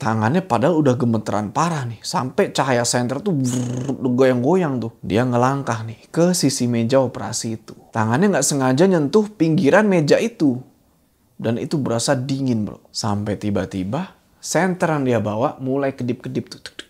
Tangannya padahal udah gemeteran parah nih. Sampai cahaya senter tuh goyang-goyang tuh. Dia ngelangkah nih ke sisi meja operasi itu. Tangannya nggak sengaja nyentuh pinggiran meja itu. Dan itu berasa dingin bro. Sampai tiba-tiba senter yang dia bawa mulai kedip-kedip tuh.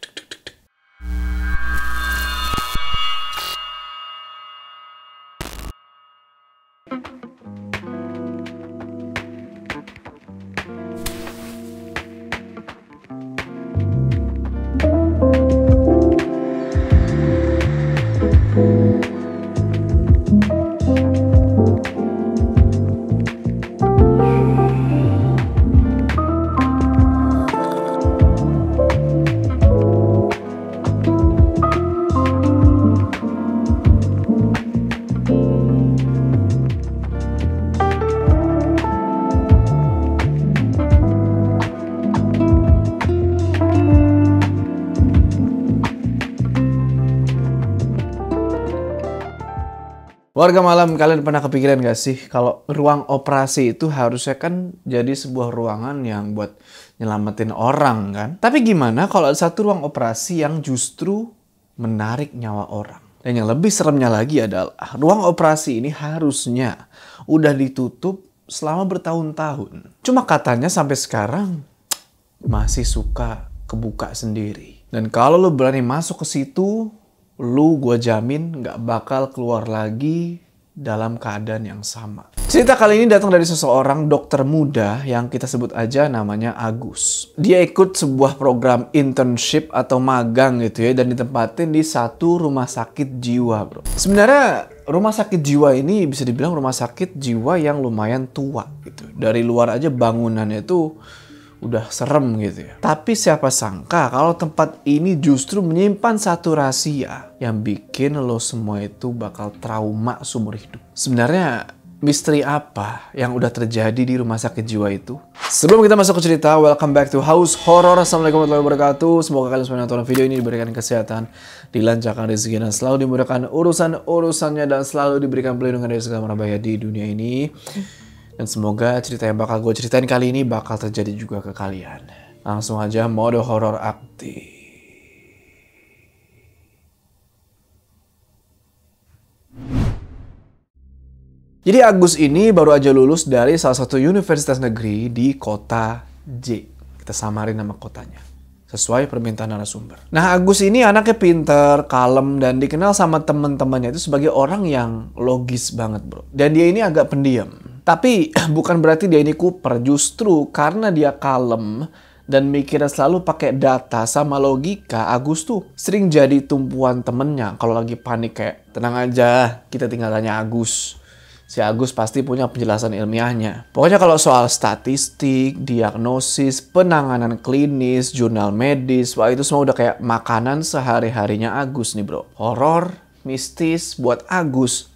Warga malam, kalian pernah kepikiran gak sih kalau ruang operasi itu harusnya kan jadi sebuah ruangan yang buat nyelamatin orang kan? Tapi gimana kalau ada satu ruang operasi yang justru menarik nyawa orang? Dan yang lebih seremnya lagi adalah ruang operasi ini harusnya udah ditutup selama bertahun-tahun. Cuma katanya sampai sekarang masih suka kebuka sendiri. Dan kalau lo berani masuk ke situ, gue jamin gak bakal keluar lagi dalam keadaan yang sama. Cerita kali ini datang dari seseorang dokter muda yang kita sebut aja namanya Agus. Dia ikut sebuah program internship atau magang gitu ya, dan ditempatin di satu rumah sakit jiwa bro. Sebenarnya rumah sakit jiwa ini bisa dibilang rumah sakit jiwa yang lumayan tua gitu. Dari luar aja bangunannya itu udah serem gitu ya. Tapi siapa sangka kalau tempat ini justru menyimpan satu rahasia yang bikin lo semua itu bakal trauma seumur hidup. Sebenarnya misteri apa yang udah terjadi di rumah sakit jiwa itu? Sebelum kita masuk ke cerita, welcome back to House Horror. Assalamualaikum warahmatullahi wabarakatuh. Semoga kalian semua yang nonton video ini diberikan kesehatan, dilancarkan rezeki, dan selalu dimudahkan urusan-urusannya, dan selalu diberikan perlindungan dari segala bahaya di dunia ini. Dan semoga cerita yang bakal gue ceritain kali ini bakal terjadi juga ke kalian. Langsung aja mode horor aktif. Jadi Agus ini baru aja lulus dari salah satu universitas negeri di kota J. Kita samarin nama kotanya sesuai permintaan narasumber. Nah, Agus ini anaknya pinter, kalem, dan dikenal sama teman-temannya itu sebagai orang yang logis banget bro. Dan dia ini agak pendiam. Tapi bukan berarti dia ini kuper, justru karena dia kalem dan mikirnya selalu pakai data sama logika, Agus tuh sering jadi tumpuan temennya. Kalau lagi panik kayak, tenang aja, kita tinggal tanya Agus. Si Agus pasti punya penjelasan ilmiahnya. Pokoknya kalau soal statistik, diagnosis, penanganan klinis, jurnal medis, wah itu semua udah kayak makanan sehari-harinya Agus nih bro. Horor, mistis, buat Agus,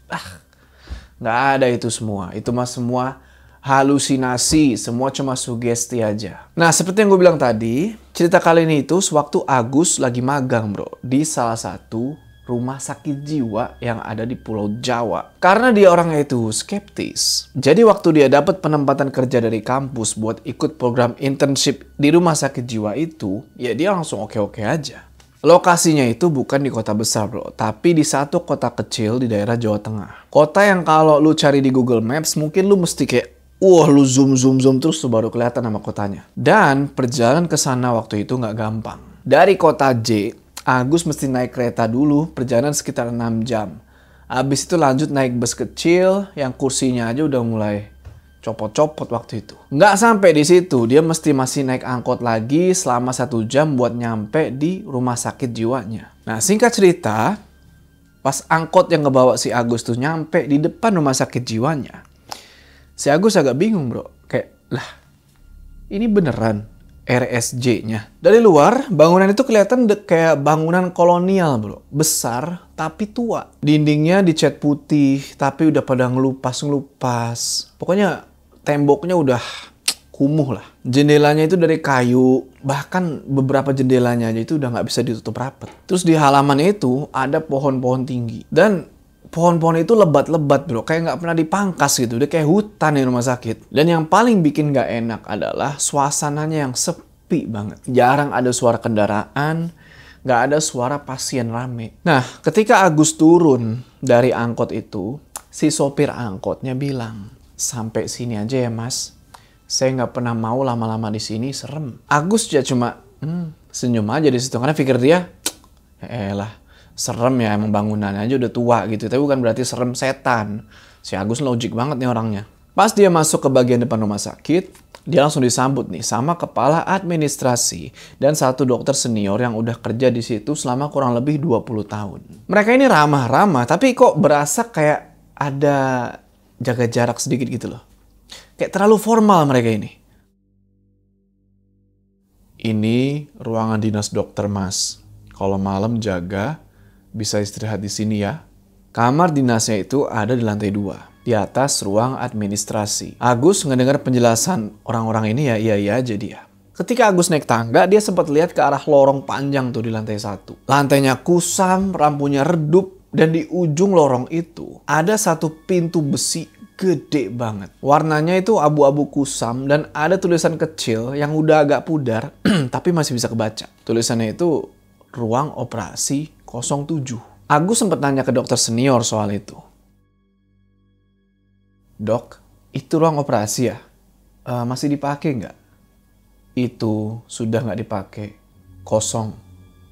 nggak ada itu semua. Itu mah semua halusinasi. Semua cuma sugesti aja. Nah, seperti yang gue bilang tadi, cerita kali ini itu sewaktu Agus lagi magang bro. Di salah satu rumah sakit jiwa yang ada di Pulau Jawa. Karena dia orangnya itu skeptis. Jadi waktu dia dapat penempatan kerja dari kampus buat ikut program internship di rumah sakit jiwa itu, ya dia langsung oke-oke aja. Lokasinya itu bukan di kota besar bro, tapi di satu kota kecil di daerah Jawa Tengah. Kota yang kalau lu cari di Google Maps mungkin lu mesti kayak lu zoom terus tuh baru kelihatan nama kotanya. Dan perjalanan ke sana waktu itu nggak gampang. Dari kota J, Agus mesti naik kereta dulu, perjalanan sekitar 6 jam. Abis itu lanjut naik bus kecil yang kursinya aja udah mulai copot-copot waktu itu. Nggak sampai di situ, dia mesti masih naik angkot lagi selama 1 jam buat nyampe di rumah sakit jiwanya. Nah, singkat cerita, pas angkot yang ngebawa si Agus tuh nyampe di depan rumah sakit jiwanya, si Agus agak bingung bro. Kayak, lah ini beneran RSJ-nya? Dari luar, bangunan itu kelihatan kayak bangunan kolonial bro. Besar, tapi tua. Dindingnya dicat putih, tapi udah pada ngelupas. Pokoknya temboknya udah kumuh lah. Jendelanya itu dari kayu, bahkan beberapa jendelanya aja itu udah nggak bisa ditutup rapat. Terus di halamannya itu ada pohon-pohon tinggi. Dan pohon-pohon itu lebat-lebat bro, kayak nggak pernah dipangkas gitu. Udah kayak hutan di rumah sakit. Dan yang paling bikin nggak enak adalah suasananya yang sepi sepi banget. Jarang ada suara kendaraan, nggak ada suara pasien rame. Nah, ketika Agus turun dari angkot itu, si sopir angkotnya bilang, "Sampai sini aja ya mas, saya nggak pernah mau lama-lama di sini, serem." Agus ya cuma senyum aja di situ, karena pikir dia, elah, serem ya, emang bangunannya aja udah tua gitu. Tapi bukan berarti serem setan. Si Agus logik banget nih orangnya. Pas dia masuk ke bagian depan rumah sakit, dia langsung disambut nih sama kepala administrasi dan satu dokter senior yang udah kerja di situ selama kurang lebih 20 tahun. Mereka ini ramah-ramah, tapi kok berasa kayak ada jaga jarak sedikit gitu loh. Kayak terlalu formal mereka ini. "Ini ruangan dinas dokter mas. Kalau malam jaga, bisa istirahat di sini ya." Kamar dinasnya itu ada di lantai 2, di atas ruang administrasi. Agus ngedengar penjelasan orang-orang ini ya iya-iya aja dia. Ketika Agus naik tangga, dia sempat lihat ke arah lorong panjang tuh di lantai 1. Lantainya kusam, lampunya redup, dan di ujung lorong itu ada satu pintu besi gede banget. Warnanya itu abu-abu kusam dan ada tulisan kecil yang udah agak pudar, tapi masih bisa kebaca. Tulisannya itu ruang operasi 07. Agus sempat nanya ke dokter senior soal itu. "Dok, itu ruang operasi ya? Masih dipakai nggak?" "Itu sudah nggak dipakai, kosong."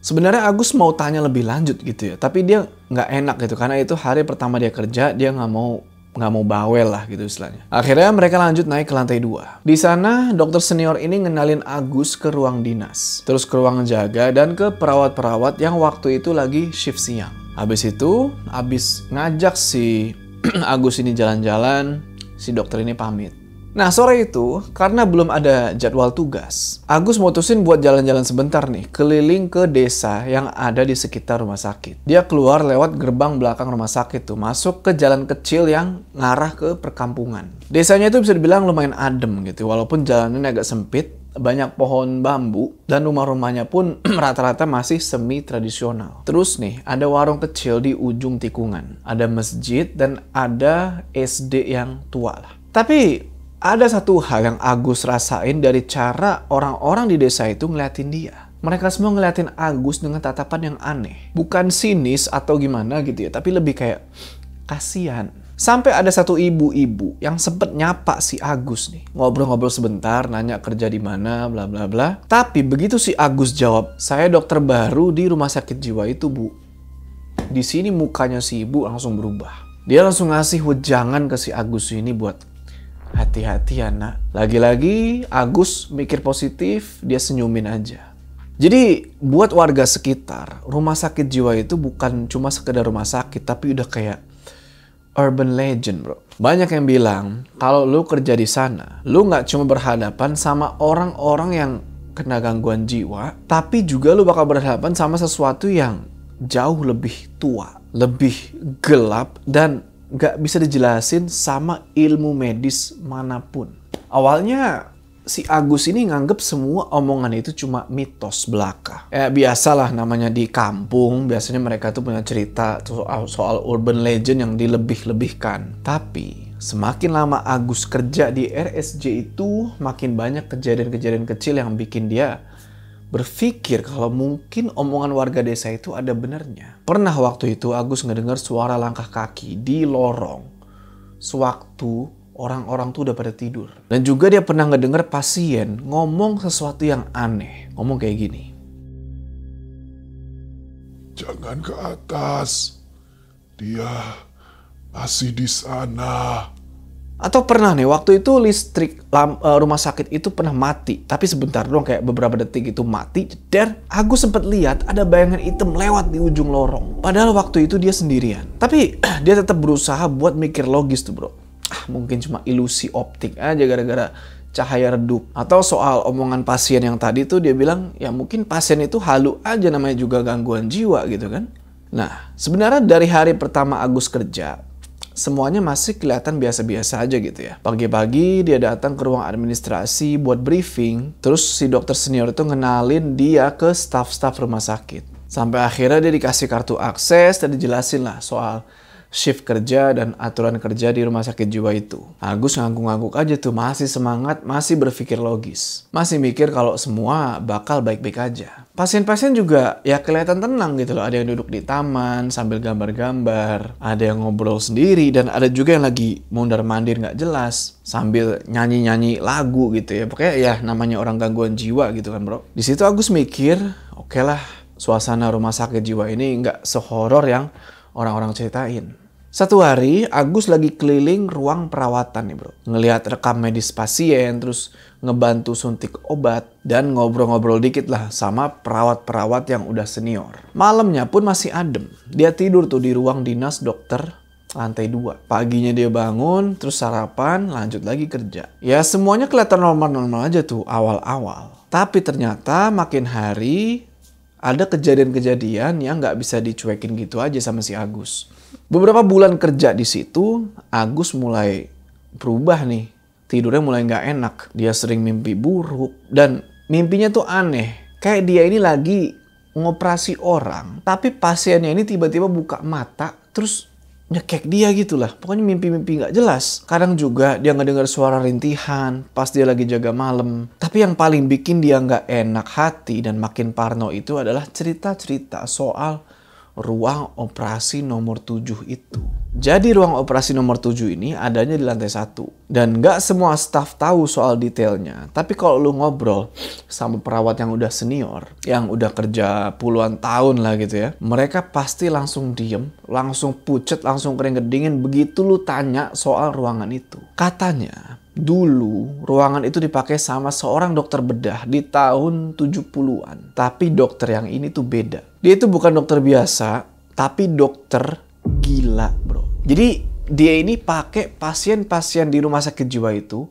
Sebenarnya Agus mau tanya lebih lanjut gitu ya, tapi dia nggak enak gitu karena itu hari pertama dia kerja, dia nggak mau bawel lah gitu istilahnya. Akhirnya mereka lanjut naik ke lantai 2. Di sana dokter senior ini ngenalin Agus ke ruang dinas, terus ke ruang jaga dan ke perawat-perawat yang waktu itu lagi shift siang. Habis itu, habis ngajak si Agus ini jalan-jalan, si dokter ini pamit. Nah, sore itu, karena belum ada jadwal tugas, Agus mutusin buat jalan-jalan sebentar nih, keliling ke desa yang ada di sekitar rumah sakit. Dia keluar lewat gerbang belakang rumah sakit tuh, masuk ke jalan kecil yang ngarah ke perkampungan. Desanya itu bisa dibilang lumayan adem gitu, walaupun jalannya agak sempit, banyak pohon bambu, dan rumah-rumahnya pun rata-rata masih semi-tradisional. Terus nih, ada warung kecil di ujung tikungan, ada masjid, dan ada SD yang tua lah. Tapi ada satu hal yang Agus rasain dari cara orang-orang di desa itu ngeliatin dia. Mereka semua ngeliatin Agus dengan tatapan yang aneh. Bukan sinis atau gimana gitu ya, tapi lebih kayak kasihan. Sampai ada satu ibu-ibu yang sempet nyapa si Agus nih. Ngobrol-ngobrol sebentar, nanya kerja di mana, bla bla bla. Tapi begitu si Agus jawab, "Saya dokter baru di rumah sakit jiwa itu, Bu." Di sini mukanya si ibu langsung berubah. Dia langsung ngasih wejangan ke si Agus ini buat, "Hati-hati ya nak." Lagi-lagi Agus mikir positif, dia senyumin aja. Jadi buat warga sekitar, rumah sakit jiwa itu bukan cuma sekedar rumah sakit, tapi udah kayak urban legend bro. Banyak yang bilang, kalau lu kerja di sana, lu nggak cuma berhadapan sama orang-orang yang kena gangguan jiwa, tapi juga lu bakal berhadapan sama sesuatu yang jauh lebih tua, lebih gelap, dan nggak bisa dijelasin sama ilmu medis manapun. Awalnya si Agus ini nganggep semua omongan itu cuma mitos belaka. Biasalah namanya di kampung, biasanya mereka tuh punya cerita soal urban legend yang dilebih-lebihkan. Tapi semakin lama Agus kerja di RSJ itu, makin banyak kejadian-kejadian kecil yang bikin dia berpikir kalau mungkin omongan warga desa itu ada benernya. Pernah waktu itu Agus ngedengar suara langkah kaki di lorong sewaktu orang-orang tuh udah pada tidur. Dan juga dia pernah ngedengar pasien ngomong sesuatu yang aneh. Ngomong kayak gini, "Jangan ke atas, dia masih di sana." Atau pernah nih, waktu itu listrik rumah sakit itu pernah mati. Tapi sebentar doang, kayak beberapa detik itu mati. Dan Agus sempat lihat ada bayangan hitam lewat di ujung lorong. Padahal waktu itu dia sendirian. Tapi dia tetap berusaha buat mikir logis tuh bro. Mungkin cuma ilusi optik aja gara-gara cahaya redup. Atau soal omongan pasien yang tadi tuh dia bilang, ya mungkin pasien itu halu aja, namanya juga gangguan jiwa gitu kan. Nah, sebenarnya dari hari pertama Agus kerja, semuanya masih kelihatan biasa-biasa aja gitu ya. Pagi-pagi dia datang ke ruang administrasi buat briefing. Terus si dokter senior itu ngenalin dia ke staf-staf rumah sakit. Sampai akhirnya dia dikasih kartu akses dan dijelasin lah soal shift kerja dan aturan kerja di rumah sakit jiwa itu. Agus ngangguk-ngangguk aja tuh, masih semangat, masih berpikir logis. Masih mikir kalau semua bakal baik-baik aja. Pasien-pasien juga ya kelihatan tenang gitu loh. Ada yang duduk di taman sambil gambar-gambar. Ada yang ngobrol sendiri dan ada juga yang lagi mondar-mandir nggak jelas. Sambil nyanyi-nyanyi lagu gitu ya. Pokoknya ya namanya orang gangguan jiwa gitu kan bro. Di situ Agus mikir, oke lah suasana rumah sakit jiwa ini nggak sehoror yang orang-orang ceritain. Satu hari, Agus lagi keliling ruang perawatan nih bro. Ngelihat rekam medis pasien, terus ngebantu suntik obat, dan ngobrol-ngobrol dikit lah sama perawat-perawat yang udah senior. Malamnya pun masih adem. Dia tidur tuh di ruang dinas dokter lantai 2. Paginya dia bangun, terus sarapan, lanjut lagi kerja. Ya semuanya kelihatan normal-normal aja tuh awal-awal. Tapi ternyata makin hari ada kejadian-kejadian yang nggak bisa dicuekin gitu aja sama si Agus. Beberapa bulan kerja di situ, Agus mulai berubah nih. Tidurnya mulai nggak enak. Dia sering mimpi buruk dan mimpinya tuh aneh. Kayak dia ini lagi ngoperasi orang, tapi pasiennya ini tiba-tiba buka mata, terus nyekek dia gitu lah. Pokoknya mimpi-mimpi nggak jelas. Kadang juga dia ngedengar suara rintihan pas dia lagi jaga malam. Tapi yang paling bikin dia nggak enak hati dan makin parno itu adalah cerita-cerita soal ruang operasi nomor 7 itu. Jadi ruang operasi nomor 7 ini adanya di lantai 1. Dan nggak semua staf tahu soal detailnya. Tapi kalau lu ngobrol sama perawat yang udah senior, yang udah kerja puluhan tahun lah gitu ya, mereka pasti langsung diem, langsung pucet, langsung keringet dingin begitu lu tanya soal ruangan itu. Katanya dulu ruangan itu dipakai sama seorang dokter bedah di tahun 70-an. Tapi dokter yang ini tuh beda. Dia itu bukan dokter biasa, tapi dokter gila bro. Jadi dia ini pakai pasien-pasien di rumah sakit jiwa itu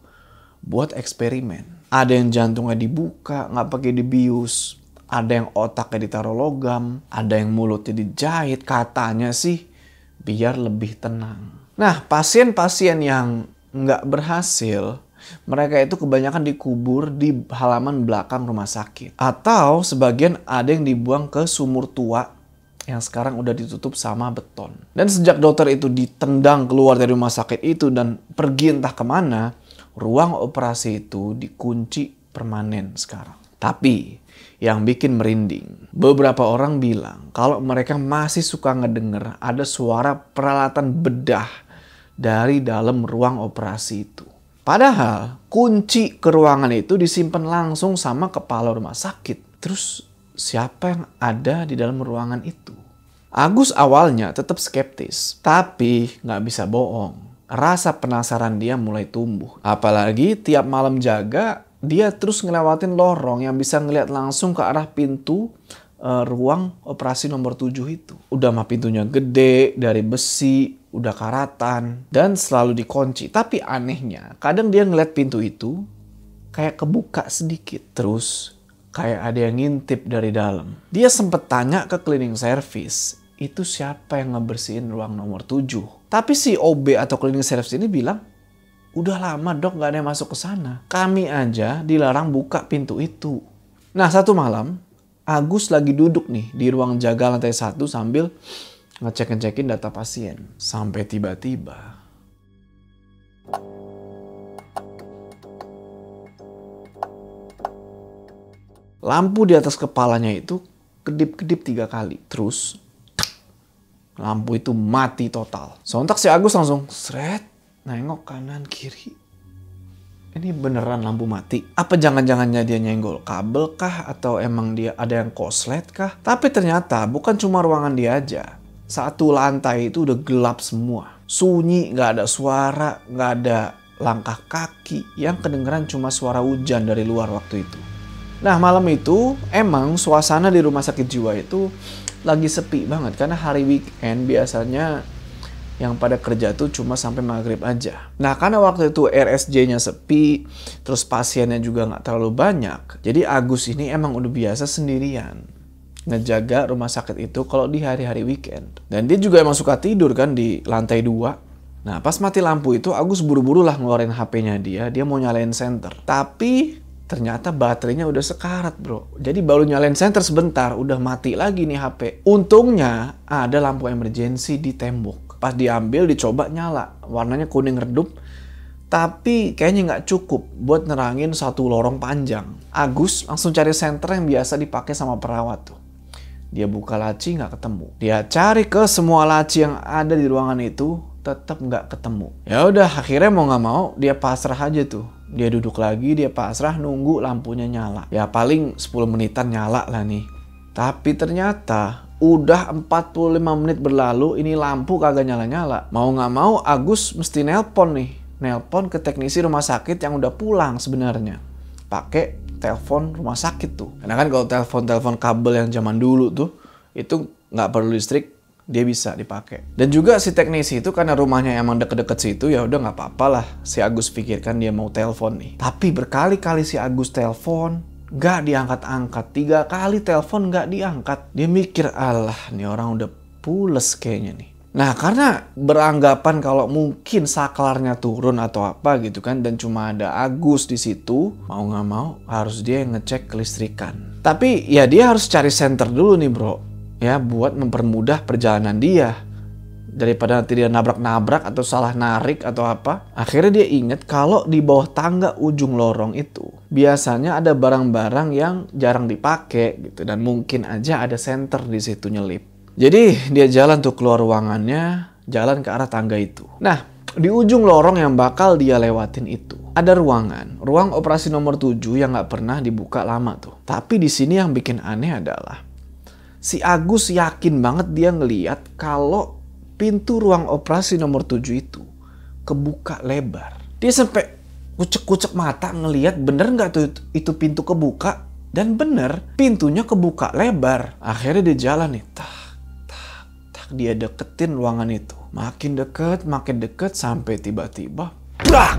buat eksperimen. Ada yang jantungnya dibuka, nggak pakai dibius. Ada yang otaknya ditaruh logam. Ada yang mulutnya dijahit. Katanya sih biar lebih tenang. Nah pasien-pasien yang nggak berhasil, mereka itu kebanyakan dikubur di halaman belakang rumah sakit. Atau sebagian ada yang dibuang ke sumur tua yang sekarang udah ditutup sama beton. Dan sejak dokter itu ditendang keluar dari rumah sakit itu dan pergi entah kemana, ruang operasi itu dikunci permanen sekarang. Tapi yang bikin merinding, beberapa orang bilang kalau mereka masih suka ngedenger ada suara peralatan bedah dari dalam ruang operasi itu. Padahal kunci ke ruangan itu disimpan langsung sama kepala rumah sakit. Terus siapa yang ada di dalam ruangan itu? Agus awalnya tetap skeptis, tapi nggak bisa bohong. Rasa penasaran dia mulai tumbuh. Apalagi tiap malam jaga, dia terus ngelewatin lorong yang bisa ngeliat langsung ke arah pintu ruang operasi nomor 7 itu. Udah mah pintunya gede, dari besi, udah karatan, dan selalu dikunci. Tapi anehnya, kadang dia ngeliat pintu itu kayak kebuka sedikit. Terus kayak ada yang ngintip dari dalam. Dia sempet tanya ke cleaning service, itu siapa yang ngebersihin ruang nomor 7? Tapi si OB atau cleaning service ini bilang, udah lama dok gak ada yang masuk ke sana. Kami aja dilarang buka pintu itu. Nah satu malam, Agus lagi duduk nih di ruang jaga lantai 1 sambil ngecek-ngecekin data pasien. Sampai tiba-tiba lampu di atas kepalanya itu kedip-kedip 3 kali. Terus lampu itu mati total. Sontak si Agus langsung seret, nengok kanan kiri. Ini beneran lampu mati? Apa jangan-jangannya dia nyenggol kabel kah? Atau emang dia ada yang koslet kah? Tapi ternyata bukan cuma ruangan dia aja. Satu lantai itu udah gelap semua. Sunyi, gak ada suara, gak ada langkah kaki. Yang kedengeran cuma suara hujan dari luar waktu itu. Nah malam itu emang suasana di rumah sakit jiwa itu lagi sepi banget. Karena hari weekend biasanya yang pada kerja tuh cuma sampai maghrib aja. Nah karena waktu itu RSJ-nya sepi, terus pasiennya juga nggak terlalu banyak. Jadi Agus ini emang udah biasa sendirian ngejaga rumah sakit itu kalau di hari-hari weekend. Dan dia juga emang suka tidur kan di lantai 2. Nah pas mati lampu itu Agus buru-buru lah ngeluarin HP-nya dia mau nyalain senter. Tapi ternyata baterainya udah sekarat bro. Jadi baru nyalain senter sebentar udah mati lagi nih HP. Untungnya ada lampu emergency di tembok. Pas diambil, dicoba nyala. Warnanya kuning redup. Tapi kayaknya nggak cukup buat nerangin satu lorong panjang. Agus langsung cari senter yang biasa dipakai sama perawat tuh. Dia buka laci nggak ketemu. Dia cari ke semua laci yang ada di ruangan itu, tetap nggak ketemu. Ya udah, akhirnya mau nggak mau dia pasrah aja tuh. Dia duduk lagi, dia pasrah nunggu lampunya nyala. Ya paling 10 menitan nyala lah nih. Tapi ternyata udah 45 menit berlalu, ini lampu kagak nyala-nyala. Mau nggak mau Agus mesti nelpon nih. Nelpon ke teknisi rumah sakit yang udah pulang sebenarnya. Pakai telepon rumah sakit tuh. Karena kan kalau telepon kabel yang zaman dulu tuh, itu nggak perlu listrik, dia bisa dipakai. Dan juga si teknisi itu karena rumahnya emang deket-deket situ, ya udah nggak apa-apa lah. Si Agus pikirkan dia mau telepon nih. Tapi berkali-kali si Agus telepon, nggak diangkat-angkat. 3 kali telepon nggak diangkat. Dia mikir, alah nih orang udah pules kayaknya nih. Nah, karena beranggapan kalau mungkin saklarnya turun atau apa gitu kan, dan cuma ada Agus di situ, mau nggak mau harus dia yang ngecek kelistrikan. Tapi ya dia harus cari senter dulu nih bro, ya buat mempermudah perjalanan dia. Daripada nanti dia nabrak-nabrak atau salah narik atau apa. Akhirnya dia inget kalau di bawah tangga ujung lorong itu biasanya ada barang-barang yang jarang dipakai gitu, dan mungkin aja ada senter di situ nyelip. Jadi dia jalan tuh keluar ruangannya, jalan ke arah tangga itu. Nah, di ujung lorong yang bakal dia lewatin itu ada ruangan, ruang operasi nomor 7 yang nggak pernah dibuka lama tuh. Tapi di sini yang bikin aneh adalah si Agus yakin banget dia ngeliat kalau pintu ruang operasi nomor 7 itu kebuka lebar. Dia sampai kucek-kucek mata ngeliat bener nggak tuh itu pintu kebuka, dan bener pintunya kebuka lebar. Akhirnya dia jalan nih, dia deketin ruangan itu. Makin deket sampai tiba-tiba brak!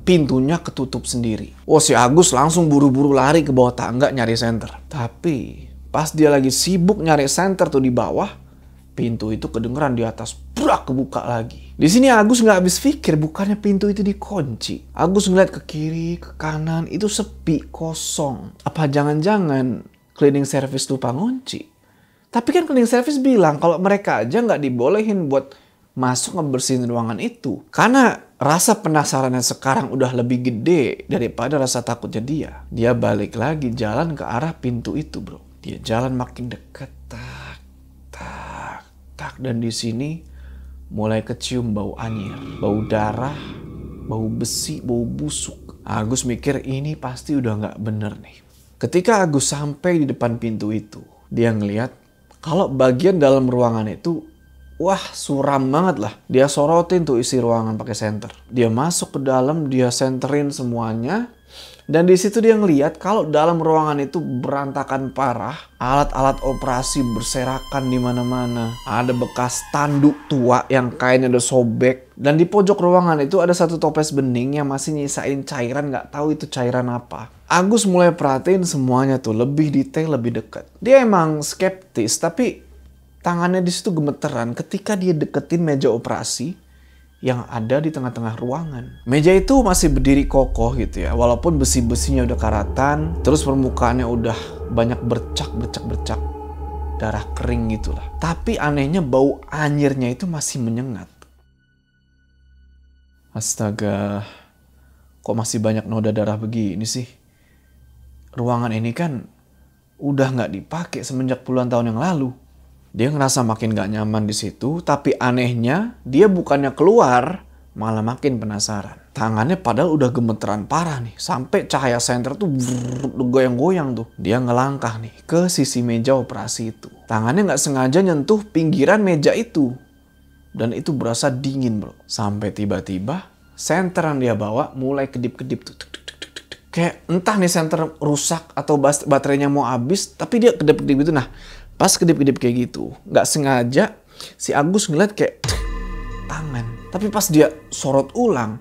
Pintunya ketutup sendiri. Oh, si Agus langsung buru-buru lari ke bawah tangga nyari senter. Tapi pas dia lagi sibuk nyari senter tuh di bawah, pintu itu kedengeran di atas brak, kebuka lagi. Di sini Agus nggak habis pikir, bukannya pintu itu dikunci. Agus ngeliat ke kiri, ke kanan, itu sepi, kosong. Apa jangan-jangan cleaning service lupa ngunci? Tapi kan cleaning service bilang kalau mereka aja nggak dibolehin buat masuk ngebersihin ruangan itu. Karena rasa penasarannya sekarang udah lebih gede daripada rasa takutnya dia. Dia balik lagi jalan ke arah pintu itu bro. Dia jalan makin deket. Tak. Dan di sini mulai kecium bau anyir. Bau darah, bau besi, bau busuk. Agus mikir ini pasti udah nggak bener nih. Ketika Agus sampai di depan pintu itu, dia ngeliat kalau bagian dalam ruangan itu, wah suram banget lah. Dia sorotin tuh isi ruangan pakai senter. Dia masuk ke dalam, dia senterin semuanya. Dan di situ dia ngeliat kalau dalam ruangan itu berantakan parah. Alat-alat operasi berserakan di mana-mana. Ada bekas tanduk tua yang kainnya udah sobek. Dan di pojok ruangan itu ada satu toples bening yang masih nyisain cairan, nggak tahu itu cairan apa. Agus mulai perhatiin semuanya tuh lebih detail, lebih dekat. Dia emang skeptis, tapi tangannya di situ gemeteran ketika dia deketin meja operasi yang ada di tengah-tengah ruangan. Meja itu masih berdiri kokoh gitu ya, walaupun besi-besinya udah karatan, terus permukaannya udah banyak bercak, darah kering gitulah. Tapi anehnya bau anyirnya itu masih menyengat. Astaga, kok masih banyak noda darah begini sih? Ruangan ini kan udah nggak dipakai semenjak puluhan tahun yang lalu. Dia ngerasa makin gak nyaman di situ, tapi anehnya dia bukannya keluar, malah makin penasaran. Tangannya padahal udah gemeteran parah nih, sampai cahaya senter tuh goyang-goyang tuh. Dia ngelangkah nih ke sisi meja operasi itu. Tangannya nggak sengaja nyentuh pinggiran meja itu, dan itu berasa dingin bro. Sampai tiba-tiba senter yang dia bawa mulai kedip-kedip tuh. Kayak entah nih senter rusak atau baterainya mau habis, tapi dia kedip-kedip gitu. Nah, pas kedip-kedip kayak gitu, nggak sengaja si Agus ngeliat kayak tangan. Tapi pas dia sorot ulang,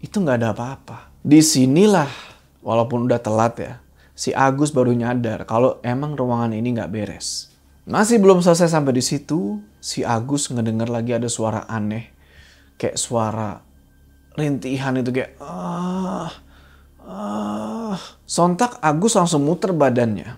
itu nggak ada apa-apa. Disinilah, walaupun udah telat ya, si Agus baru nyadar kalau emang ruangan ini nggak beres. Masih belum selesai sampai di situ, si Agus ngedenger lagi ada suara aneh, kayak suara rintihan itu kayak Sontak Agus langsung muter badannya,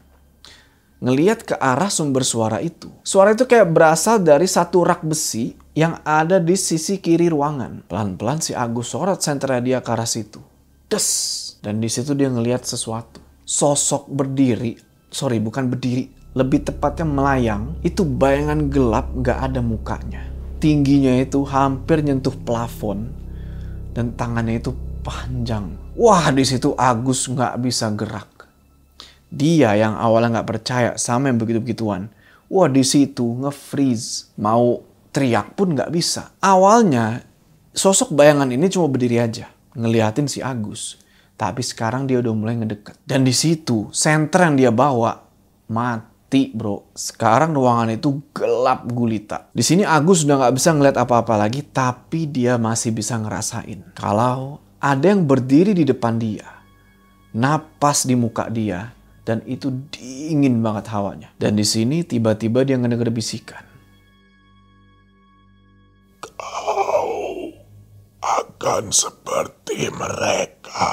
ngeliat ke arah sumber suara itu. Suara itu kayak berasal dari satu rak besi yang ada di sisi kiri ruangan. Pelan-pelan si Agus sorot senternya dia ke arah situ. Des! Dan di situ dia ngelihat sesuatu. Sosok berdiri, bukan berdiri, lebih tepatnya melayang. Itu bayangan gelap, gak ada mukanya. Tingginya itu hampir nyentuh plafon. Dan tangannya itu panjang. Wah, di situ Agus gak bisa gerak. Dia yang awalnya gak percaya sama yang begitu-begituan. Wah, di situ nge-freeze. Mau teriak pun gak bisa. Awalnya sosok bayangan ini cuma berdiri aja, ngeliatin si Agus. Tapi sekarang dia udah mulai ngedeket. Dan di situ senter yang dia bawa mati, bro. Sekarang ruangan itu gelap gulita. Di sini Agus udah gak bisa ngeliat apa-apa lagi, tapi dia masih bisa ngerasain kalau ada yang berdiri di depan dia, napas di muka dia. Dan itu dingin banget hawanya. Dan di sini tiba-tiba dia ngedenger bisikan. Kau akan seperti mereka.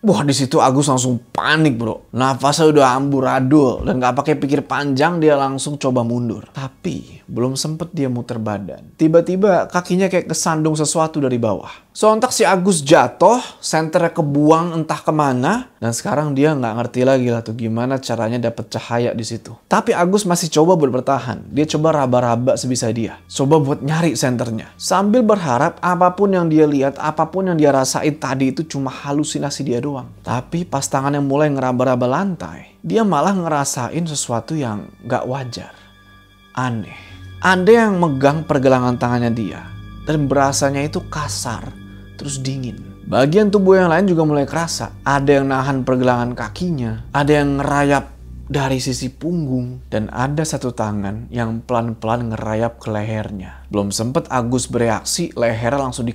Wah, di situ Agus langsung panik, bro. Nafasnya udah amburadul dan gak pakai pikir panjang dia langsung coba mundur. Tapi belum sempet dia muter badan, tiba-tiba kakinya kayak kesandung sesuatu dari bawah. Sontak si Agus jatuh, senternya kebuang entah kemana, dan sekarang dia nggak ngerti lagi lah tuh gimana caranya dapet cahaya di situ. Tapi Agus masih coba buat bertahan. Dia coba raba-raba sebisa dia, coba buat nyari senternya, sambil berharap apapun yang dia lihat, apapun yang dia rasain tadi itu cuma halusinasi dia doang. Tapi pas tangannya mulai ngeraba-raba lantai, dia malah ngerasain sesuatu yang nggak wajar, aneh. Ada yang megang pergelangan tangannya dia, dan berasanya itu kasar, terus dingin. Bagian tubuh yang lain juga mulai kerasa. Ada yang nahan pergelangan kakinya, ada yang ngerayap dari sisi punggung, dan ada satu tangan yang pelan-pelan ngerayap ke lehernya. Belum sempet Agus bereaksi, lehernya langsung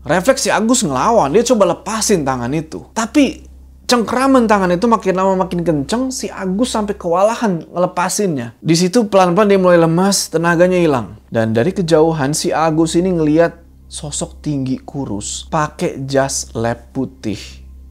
refleksi Agus ngelawan. Dia coba lepasin tangan itu, tapi cengkraman tangan itu makin lama makin kenceng. Si Agus sampai kewalahan ngelepasinnya. Di situ pelan-pelan dia mulai lemas, tenaganya hilang. Dan dari kejauhan si Agus ini ngelihat sosok tinggi kurus pakai jas lab putih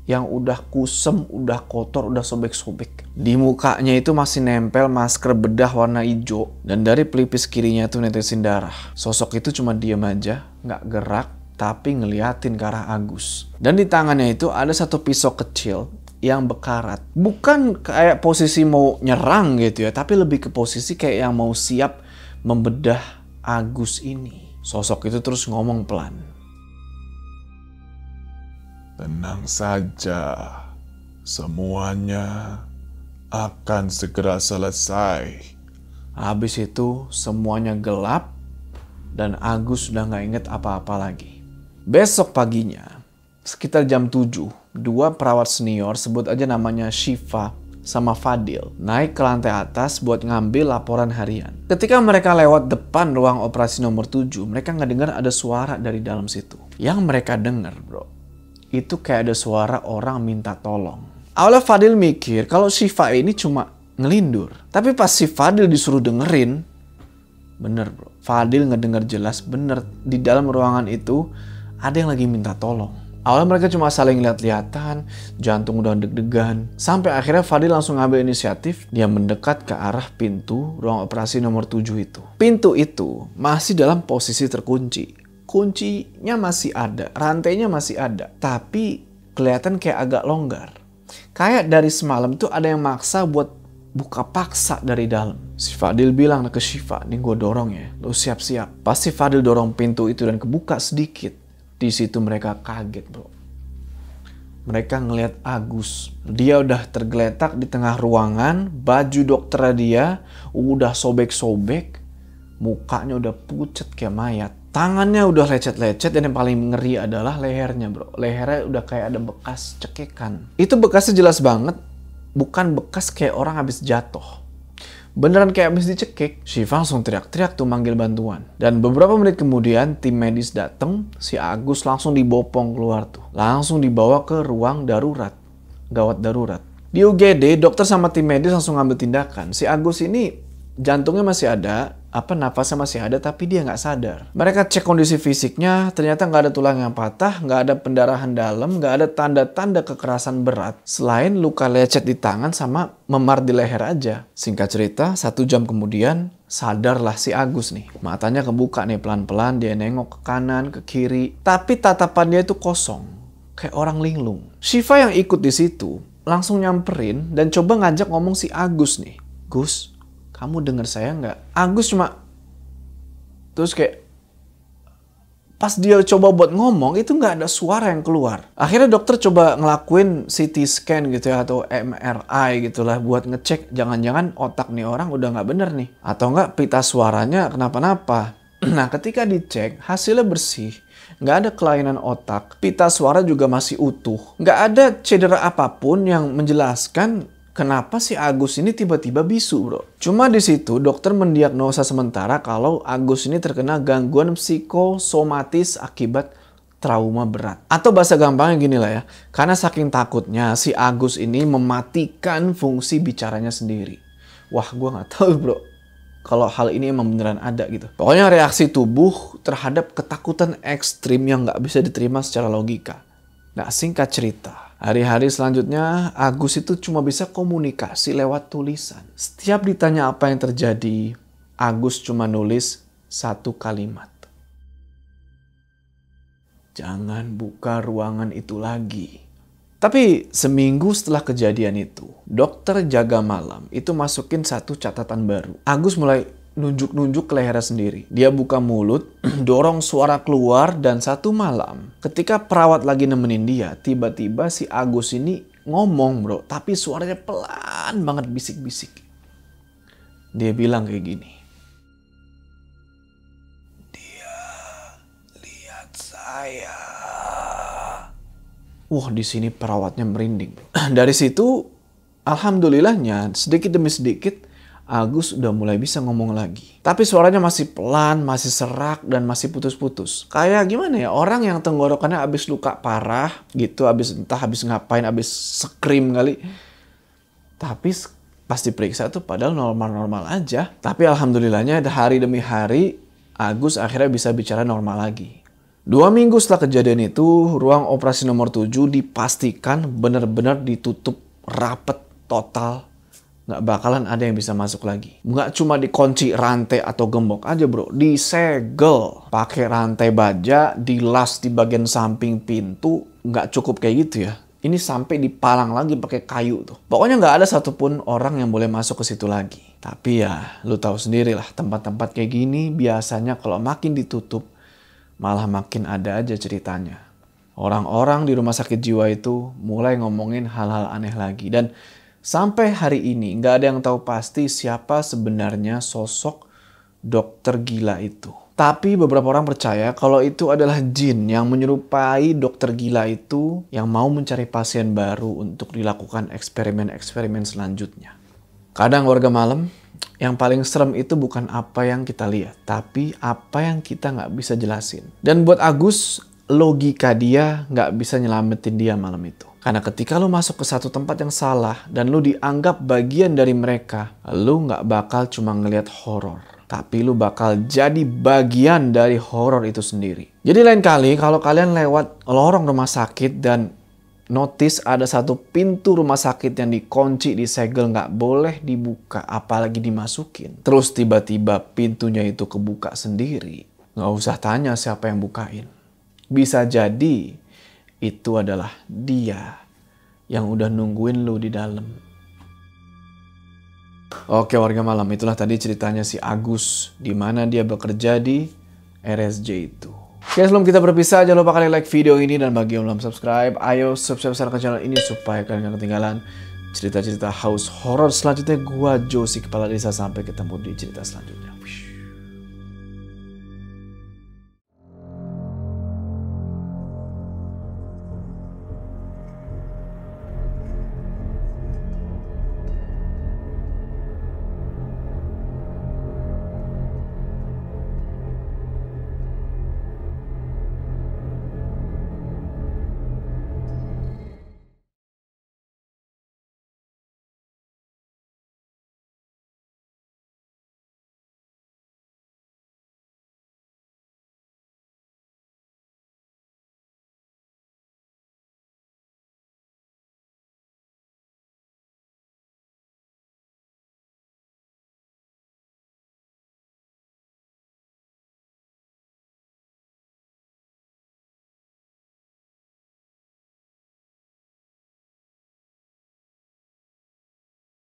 yang udah kusem, udah kotor, udah sobek-sobek. Di mukanya itu masih nempel masker bedah warna hijau, dan dari pelipis kirinya tuh netesin darah. Sosok itu cuma diam aja, nggak gerak, tapi ngeliatin ke arah Agus. Dan di tangannya itu ada satu pisau kecil yang bekarat. Bukan kayak posisi mau nyerang gitu ya, tapi lebih ke posisi kayak yang mau siap membedah Agus ini. Sosok itu terus ngomong pelan. Tenang saja, semuanya akan segera selesai. Habis itu semuanya gelap dan Agus udah gak inget apa-apa lagi. Besok paginya, sekitar jam 7, dua perawat senior, sebut aja namanya Syifa sama Fadil, naik ke lantai atas buat ngambil laporan harian. Ketika mereka lewat depan ruang operasi nomor 7, mereka nggak dengar ada suara dari dalam situ. Yang mereka dengar, bro, itu kayak ada suara orang minta tolong. Awalnya Fadil mikir kalau Syifa ini cuma ngelindur. Tapi pas si Fadil disuruh dengerin, bener bro, Fadil ngedenger jelas bener di dalam ruangan itu ada yang lagi minta tolong. Awalnya mereka cuma saling lihat-lihatan, jantung udah deg-degan. Sampai akhirnya Fadil langsung ngambil inisiatif, dia mendekat ke arah pintu ruang operasi nomor 7 itu. Pintu itu masih dalam posisi terkunci. Kuncinya masih ada, rantainya masih ada, tapi kelihatan kayak agak longgar. Kayak dari semalam tuh ada yang maksa buat buka paksa dari dalam. Si Fadil bilang ke Syifa, nih gue dorong ya, lu siap-siap. Pasti Fadil dorong pintu itu dan kebuka sedikit. Di situ mereka kaget bro. Mereka ngelihat Agus. Dia udah tergeletak di tengah ruangan, baju dokter dia udah sobek-sobek, mukanya udah pucet kayak mayat. Tangannya udah lecet-lecet dan yang paling ngeri adalah lehernya bro. Lehernya udah kayak ada bekas cekekan. Itu bekasnya jelas banget, bukan bekas kayak orang habis jatuh. Beneran kayak habis dicekik. Syifa langsung teriak-teriak tuh manggil bantuan. Dan beberapa menit kemudian tim medis datang, si Agus langsung dibopong keluar tuh. Langsung dibawa ke ruang darurat, gawat darurat. Di UGD, dokter sama tim medis langsung ngambil tindakan. Si Agus ini jantungnya masih ada, napasnya masih ada tapi dia nggak sadar. Mereka cek kondisi fisiknya, ternyata nggak ada tulang yang patah, nggak ada pendarahan dalam, nggak ada tanda-tanda kekerasan berat. Selain luka lecet di tangan sama memar di leher aja. Singkat cerita, 1 jam kemudian sadarlah si Agus nih. Matanya kebuka nih pelan-pelan, dia nengok ke kanan, ke kiri. Tapi tatapan dia itu kosong, kayak orang linglung. Shiva yang ikut di situ langsung nyamperin dan coba ngajak ngomong si Agus nih. Gus, kamu dengar saya nggak? Agus cuma terus kayak pas dia coba buat ngomong itu nggak ada suara yang keluar. Akhirnya dokter coba ngelakuin CT scan gitu ya atau MRI gitulah buat ngecek jangan-jangan otak nih orang udah nggak bener nih atau nggak pita suaranya kenapa-napa. Nah ketika dicek hasilnya bersih, nggak ada kelainan otak, pita suara juga masih utuh, nggak ada cedera apapun yang menjelaskan kenapa si Agus ini tiba-tiba bisu, bro. Cuma di situ dokter mendiagnosa sementara kalau Agus ini terkena gangguan psikosomatis akibat trauma berat. Atau bahasa gampangnya gini lah ya. Karena saking takutnya si Agus ini mematikan fungsi bicaranya sendiri. Wah, gue nggak tahu, bro. Kalau hal ini emang beneran ada gitu. Pokoknya reaksi tubuh terhadap ketakutan ekstrim yang nggak bisa diterima secara logika. Nah, singkat cerita. Hari-hari selanjutnya, Agus itu cuma bisa komunikasi lewat tulisan. Setiap ditanya apa yang terjadi, Agus cuma nulis 1 kalimat. Jangan buka ruangan itu lagi. Tapi seminggu setelah kejadian itu, dokter jaga malam itu masukin 1 catatan baru. Agus mulai nunjuk-nunjuk ke lehernya sendiri. Dia buka mulut, dorong suara keluar, dan 1 malam ketika perawat lagi nemenin dia, tiba-tiba si Agus ini ngomong, bro. Tapi suaranya pelan banget, bisik-bisik. Dia bilang kayak gini. Dia lihat saya. Wah, di sini perawatnya merinding. Dari situ, alhamdulillahnya sedikit demi sedikit Agus udah mulai bisa ngomong lagi. Tapi suaranya masih pelan, masih serak, dan masih putus-putus. Kayak gimana ya, orang yang tenggorokannya abis luka parah gitu, entah habis ngapain, abis scream kali. Tapi pas diperiksa tuh padahal normal-normal aja. Tapi alhamdulillahnya hari demi hari, Agus akhirnya bisa bicara normal lagi. 2 minggu setelah kejadian itu, ruang operasi nomor 7 dipastikan benar-benar ditutup rapet total. Nggak bakalan ada yang bisa masuk lagi. Nggak cuma dikunci rantai atau gembok aja, bro. Disegel. Pakai rantai baja, dilas di bagian samping pintu. Nggak cukup kayak gitu ya. Ini sampai dipalang lagi pakai kayu tuh. Pokoknya nggak ada satupun orang yang boleh masuk ke situ lagi. Tapi ya, lu tahu sendiri lah. Tempat-tempat kayak gini biasanya kalau makin ditutup, malah makin ada aja ceritanya. Orang-orang di rumah sakit jiwa itu mulai ngomongin hal-hal aneh lagi. Dan sampai hari ini nggak ada yang tahu pasti siapa sebenarnya sosok dokter gila itu. Tapi beberapa orang percaya kalau itu adalah jin yang menyerupai dokter gila itu yang mau mencari pasien baru untuk dilakukan eksperimen-eksperimen selanjutnya. Kadang warga malam, yang paling serem itu bukan apa yang kita lihat, tapi apa yang kita nggak bisa jelasin. Dan buat Agus, logika dia nggak bisa nyelamatin dia malam itu. Karena ketika lu masuk ke satu tempat yang salah dan lu dianggap bagian dari mereka, lu nggak bakal cuma ngelihat horor, tapi lu bakal jadi bagian dari horor itu sendiri. Jadi lain kali kalau kalian lewat lorong rumah sakit dan notice ada satu pintu rumah sakit yang dikunci, disegel, nggak boleh dibuka, apalagi dimasukin. Terus tiba-tiba pintunya itu kebuka sendiri, nggak usah tanya siapa yang bukain. Bisa jadi itu adalah dia yang udah nungguin lu di dalam. Oke warga malam, itulah tadi ceritanya si Agus, di mana dia bekerja di RSJ itu. Oke, sebelum kita berpisah, jangan lupa kalian like video ini, dan bagi yang belum subscribe, ayo subscribe ke channel ini supaya kalian gak ketinggalan cerita-cerita house horror selanjutnya. Gua Josie, Kepala Desa, sampai ketemu di cerita selanjutnya.